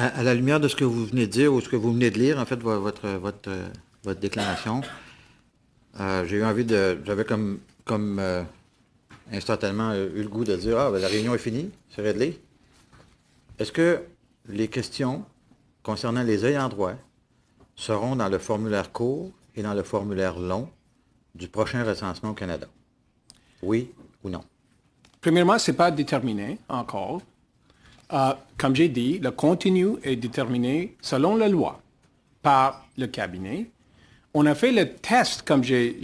À la lumière de ce que vous venez de dire ou ce que vous venez de lire, en fait, votre déclaration, j'ai eu envie de... J'avais instantanément eu le goût de dire, ah, ben, la réunion est finie, c'est réglé. Est-ce que les questions concernant les ayants droit seront dans le formulaire court et dans le formulaire long du prochain recensement au Canada? Oui ou non? Premièrement, ce n'est pas déterminé encore. Comme j'ai dit, le contenu est déterminé selon la loi par le cabinet. On a fait le test, comme j'ai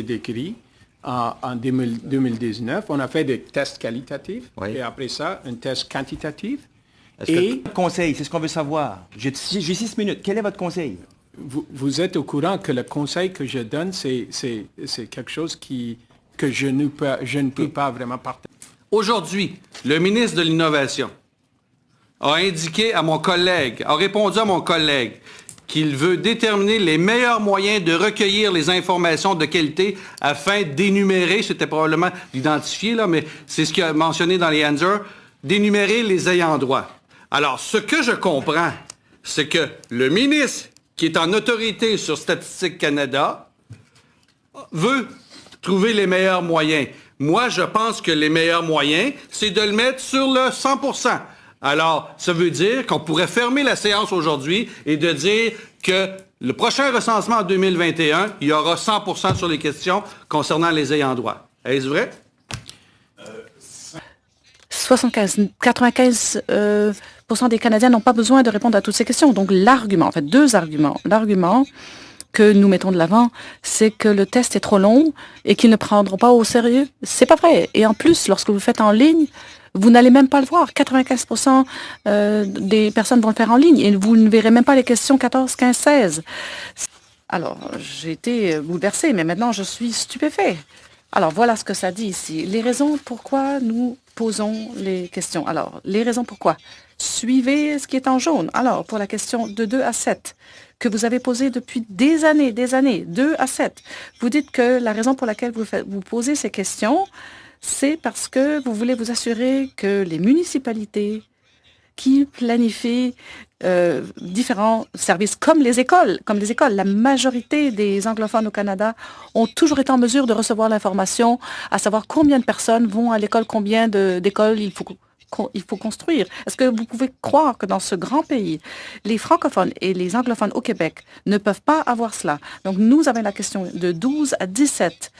décrit, en 2019. On a fait des tests qualitatifs et après ça, un test quantitatif. Et conseil, c'est ce qu'on veut savoir. J'ai 6 minutes. Quel est votre conseil? Vous êtes au courant que le conseil que je donne, c'est quelque chose que je ne peux pas vraiment partager. Aujourd'hui, le ministre de l'Innovation a répondu à mon collègue qu'il veut déterminer les meilleurs moyens de recueillir les informations de qualité afin d'énumérer, c'était probablement l'identifier, là, mais c'est ce qu'il a mentionné dans les answers, d'énumérer les ayants droit. Alors, ce que je comprends, c'est que le ministre, qui est en autorité sur Statistique Canada, veut trouver les meilleurs moyens. Moi, je pense que les meilleurs moyens, c'est de le mettre sur le 100%. Alors, ça veut dire qu'on pourrait fermer la séance aujourd'hui et de dire que le prochain recensement en 2021, il y aura 100% sur les questions concernant les ayants droit. Est-ce vrai? 95% des Canadiens n'ont pas besoin de répondre à toutes ces questions. Donc, l'argument, en fait, deux arguments. L'argument que nous mettons de l'avant, c'est que le test est trop long et qu'ils ne prendront pas au sérieux. C'est pas vrai. Et en plus, lorsque vous le faites en ligne, vous n'allez même pas le voir. 95% des personnes vont le faire en ligne et vous ne verrez même pas les questions 14, 15, 16. Alors, j'ai été bouleversée, mais maintenant, je suis stupéfait. Alors, voilà ce que ça dit ici. Les raisons pourquoi nous posons les questions. Alors, les raisons pourquoi. Suivez ce qui est en jaune. Alors, pour la question de 2 à 7, que vous avez posée depuis des années, 2 à 7, vous dites que la raison pour laquelle vous posez ces questions, c'est parce que vous voulez vous assurer que les municipalités qui planifient différents services comme les écoles. La majorité des anglophones au Canada ont toujours été en mesure de recevoir l'information, à savoir combien de personnes vont à l'école, combien d'écoles il faut construire. Est-ce que vous pouvez croire que dans ce grand pays, les francophones et les anglophones au Québec ne peuvent pas avoir cela? Donc, nous avons la question de 12 à 17.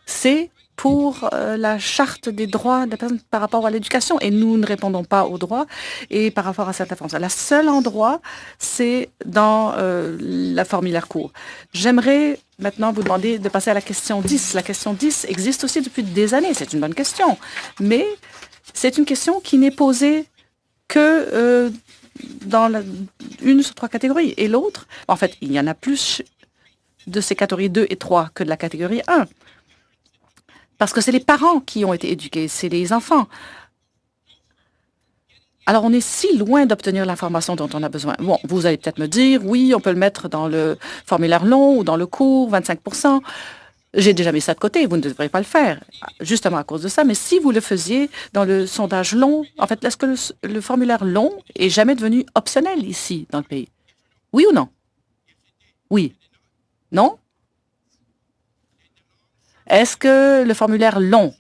C'est pour la charte des droits des personnes par rapport à l'éducation. Et nous ne répondons pas aux droits et par rapport à cette information. Le seul endroit, c'est dans la formulaire court. J'aimerais maintenant vous demander de passer à la question 10. La question 10 existe aussi depuis des années. C'est une bonne question. Mais c'est une question qui n'est posée que dans une sur 3 catégories. Et l'autre, en fait, il y en a plus de ces catégories 2 et 3 que de la catégorie 1. Parce que c'est les parents qui ont été éduqués, c'est les enfants. Alors, on est si loin d'obtenir l'information dont on a besoin. Bon, vous allez peut-être me dire, oui, on peut le mettre dans le formulaire long ou dans le court, 25%. J'ai déjà mis ça de côté, vous ne devrez pas le faire, justement à cause de ça. Mais si vous le faisiez dans le sondage long, en fait, est-ce que le formulaire long est jamais devenu optionnel ici, dans le pays? Oui ou non? Oui. Non? Est-ce que le formulaire long,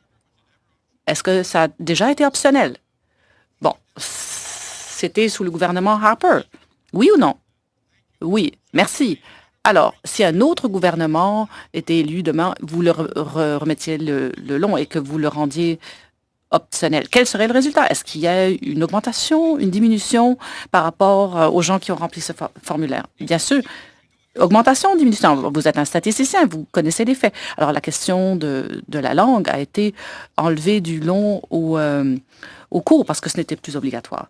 est-ce que ça a déjà été optionnel? Bon, c'était sous le gouvernement Harper. Oui ou non? Oui, merci. Alors, si un autre gouvernement était élu demain, vous le remettiez le long et que vous le rendiez optionnel, quel serait le résultat? Est-ce qu'il y a une augmentation, une diminution par rapport aux gens qui ont rempli ce formulaire? Bien sûr. Augmentation, diminution. Vous êtes un statisticien, vous connaissez les faits. Alors, la question de la langue a été enlevée du long au court parce que ce n'était plus obligatoire.